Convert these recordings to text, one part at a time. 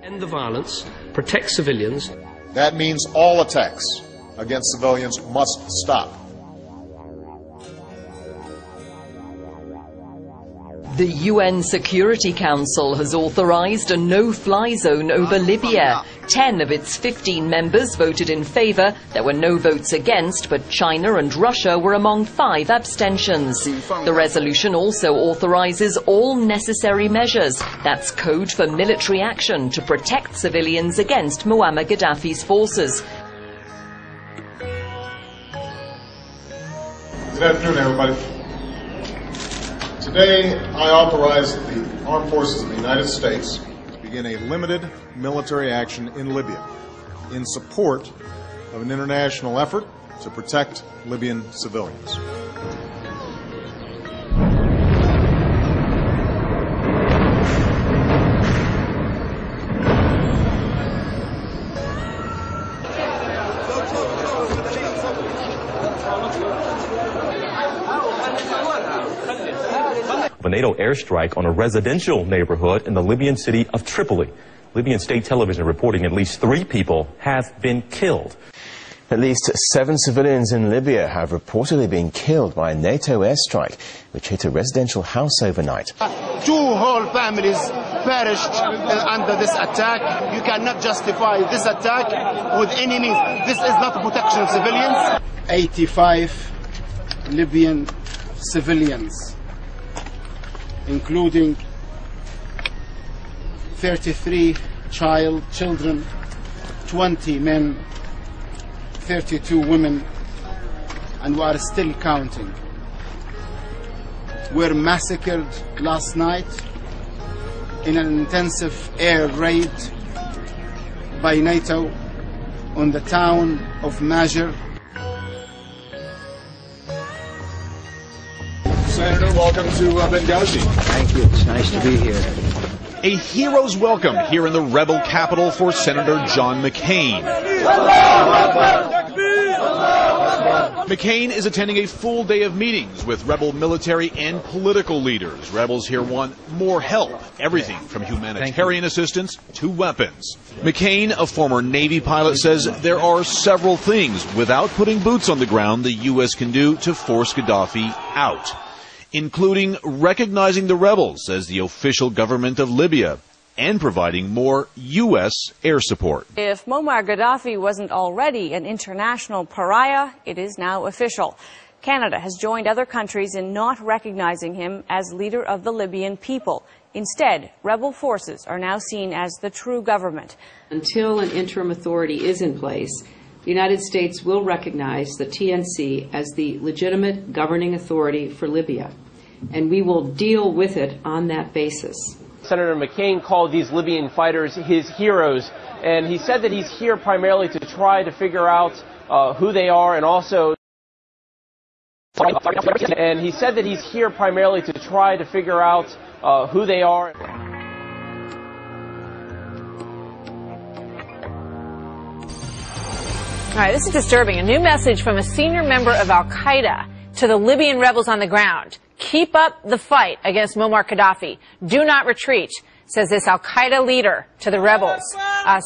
End the violence, protect civilians. That means all attacks against civilians must stop. The UN Security Council has authorized a no-fly zone over Libya. 10 of its 15 members voted in favor. There were no votes against, but China and Russia were among 5 abstentions. The resolution also authorizes all necessary measures. That's code for military action to protect civilians against Muammar Gaddafi's forces. Good afternoon, everybody. Today, I authorize the Armed Forces of the United States to begin a limited military action in Libya in support of an international effort to protect Libyan civilians. A NATO airstrike on a residential neighborhood in the Libyan city of Tripoli. Libyan state television reporting at least 3 people have been killed. At least 7 civilians in Libya have reportedly been killed by a NATO airstrike, which hit a residential house overnight. 2 whole families perished under this attack. You cannot justify this attack with any means. This is not protection of civilians. 85 Libyan civilians, including 33 children, 20 men, 32 women, and we are still counting, were massacred last night in an intensive air raid by NATO on the town of Major. Senator, welcome to Benghazi. Thank you. It's nice to be here. A hero's welcome here in the rebel capital for Senator John McCain. McCain is attending a full day of meetings with rebel military and political leaders. Rebels here want more help, everything from humanitarian assistance to weapons. McCain, a former Navy pilot, says there are several things without putting boots on the ground the U.S. can do to force Gaddafi out, including recognizing the rebels as the official government of Libya and providing more U.S. air support. If Muammar Gaddafi wasn't already an international pariah, it is now official. Canada has joined other countries in not recognizing him as leader of the Libyan people. Instead, rebel forces are now seen as the true government. Until an interim authority is in place, the United States will recognize the TNC as the legitimate governing authority for Libya, and we will deal with it on that basis. Senator McCain called these Libyan fighters his heroes, and he said that he's here primarily to try to figure out who they are, and also who they are. All right, this is disturbing. A new message from a senior member of Al-Qaeda to the Libyan rebels on the ground. Keep up the fight against Muammar Gaddafi. Do not retreat, says this Al-Qaeda leader to the rebels.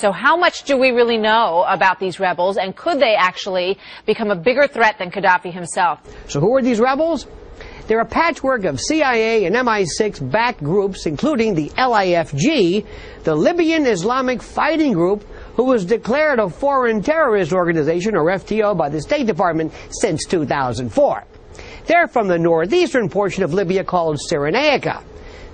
So how much do we really know about these rebels, and could they actually become a bigger threat than Gaddafi himself? So who are these rebels? They're a patchwork of CIA and MI6-backed groups, including the LIFG, the Libyan Islamic Fighting Group, who was declared a foreign terrorist organization, or FTO, by the State Department since 2004. They're from the northeastern portion of Libya called Cyrenaica.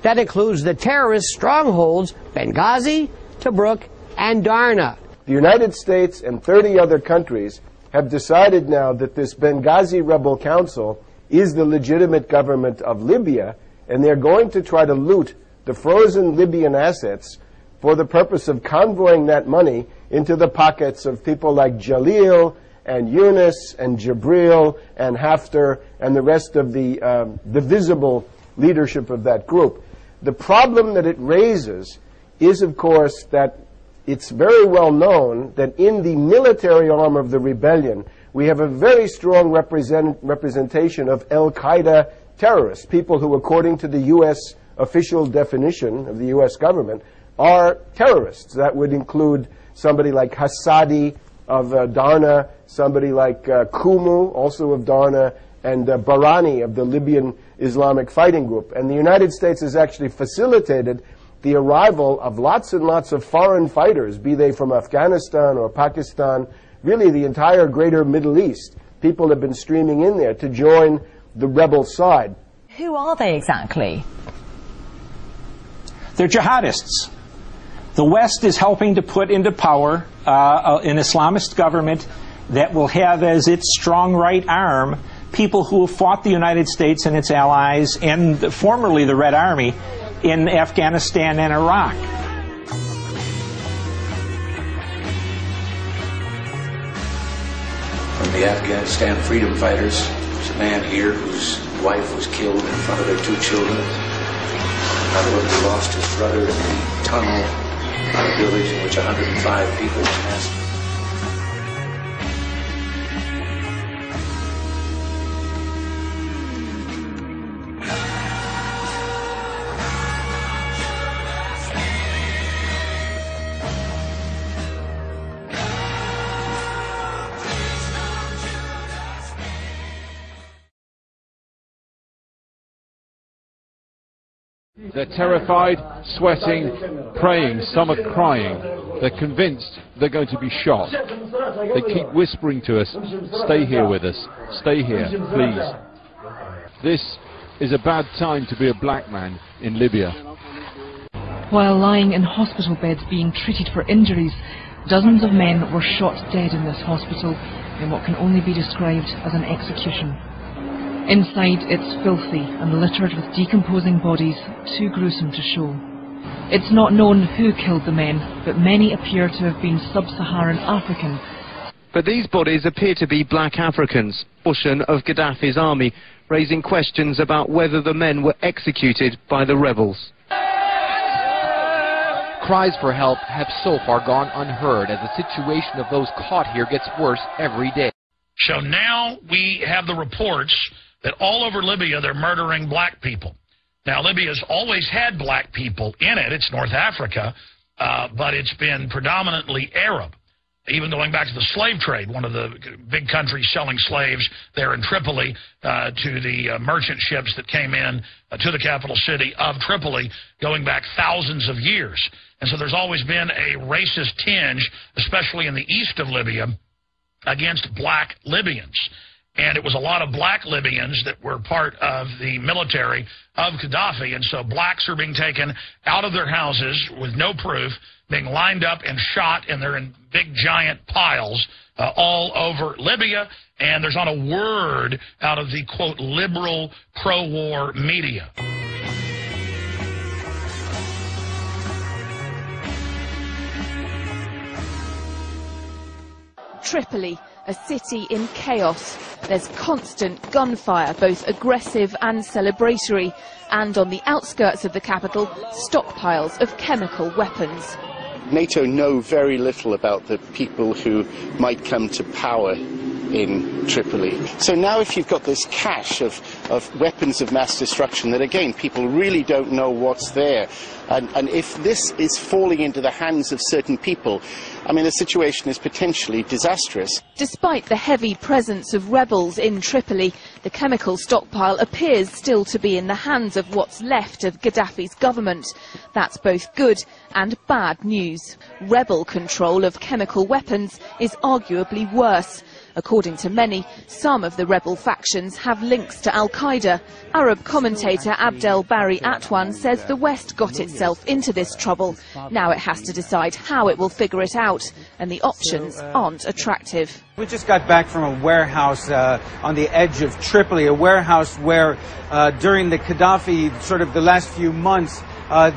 That includes the terrorist strongholds Benghazi, Tobruk, and Darna. The United States and 30 other countries have decided now that this Benghazi Rebel Council is the legitimate government of Libya, and they're going to try to loot the frozen Libyan assets for the purpose of convoying that money into the pockets of people like Jalil and Yunus and Jibril and Haftar and the rest of the visible leadership of that group. The problem that it raises is, of course, that it's very well known that in the military arm of the rebellion, we have a very strong representation of al-Qaeda terrorists, people who, according to the U.S. official definition of the U.S. government, are terrorists. That would include somebody like Hassadi of Darna, somebody like Kumu, also of Darna, and Barani of the Libyan Islamic Fighting Group. And the United States has actually facilitated the arrival of lots and lots of foreign fighters, be they from Afghanistan or Pakistan, really the entire greater Middle East. People have been streaming in there to join the rebel side. Who are they exactly? They're jihadists. The West is helping to put into power an Islamist government that will have as its strong right arm people who have fought the United States and its allies and formerly the Red Army in Afghanistan and Iraq. From the Afghanistan freedom fighters, there's a man here whose wife was killed in front of their 2 children. Another one who lost his brother in the tunnel in a village in which 105 people passed. They're terrified, sweating, praying, some are crying. They're convinced they're going to be shot. They keep whispering to us, stay here with us, stay here, please. This is a bad time to be a black man in Libya. While lying in hospital beds being treated for injuries, dozens of men were shot dead in this hospital in what can only be described as an execution. Inside, it's filthy and littered with decomposing bodies, too gruesome to show. It's not known who killed the men, but many appear to have been sub-Saharan African. But these bodies appear to be black Africans, portion of Gaddafi's army, raising questions about whether the men were executed by the rebels. Cries for help have so far gone unheard as the situation of those caught here gets worse every day. So now we have the reports that all over Libya they're murdering black people. Now, Libya's always had black people in it. It's North Africa, but it's been predominantly Arab. Even going back to the slave trade, one of the big countries selling slaves there in Tripoli to the merchant ships that came in to the capital city of Tripoli going back thousands of years. And so there's always been a racist tinge, especially in the east of Libya, against black Libyans. And it was a lot of black Libyans that were part of the military of Gaddafi. And so blacks are being taken out of their houses with no proof, being lined up and shot, and they're in big giant piles all over Libya. And there's not a word out of the, quote, liberal pro-war media. Tripoli, a city in chaos. There's constant gunfire, both aggressive and celebratory, and on the outskirts of the capital, stockpiles of chemical weapons. NATO know very little about the people who might come to power in Tripoli. So now if you've got this cache of weapons of mass destruction that, again, people really don't know what's there, and if this is falling into the hands of certain people, I mean, the situation is potentially disastrous. Despite the heavy presence of rebels in Tripoli, the chemical stockpile appears still to be in the hands of what's left of Gaddafi's government. That's both good and bad news. Rebel control of chemical weapons is arguably worse. According to many, some of the rebel factions have links to Al-Qaeda. Arab commentator Abdel Barry Atwan says the West got itself into this trouble. Now it has to decide how it will figure it out, and the options aren't attractive. We just got back from a warehouse on the edge of Tripoli, a warehouse where during the Gaddafi, sort of the last few months,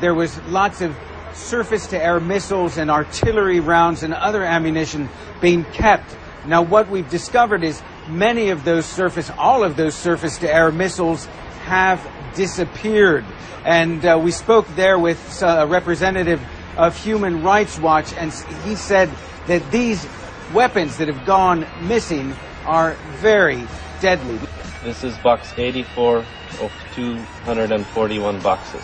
there was lots of surface-to-air missiles and artillery rounds and other ammunition being kept. Now, what we've discovered is many of those all of those surface-to-air missiles have disappeared. And we spoke there with a representative of Human Rights Watch, and he said that these weapons that have gone missing are very deadly. This is box 84 of 241 boxes.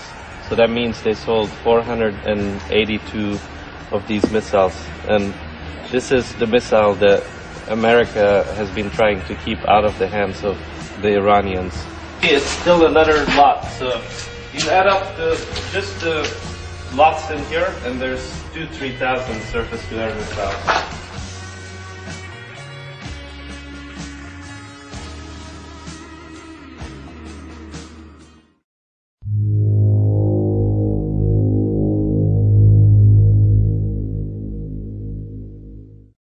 So that means they sold 482 of these missiles. And this is the missile that America has been trying to keep out of the hands of the Iranians. It's still another lot. So you add up just the lots in here, and there's 2,000 to 3,000 surface-to-air missiles.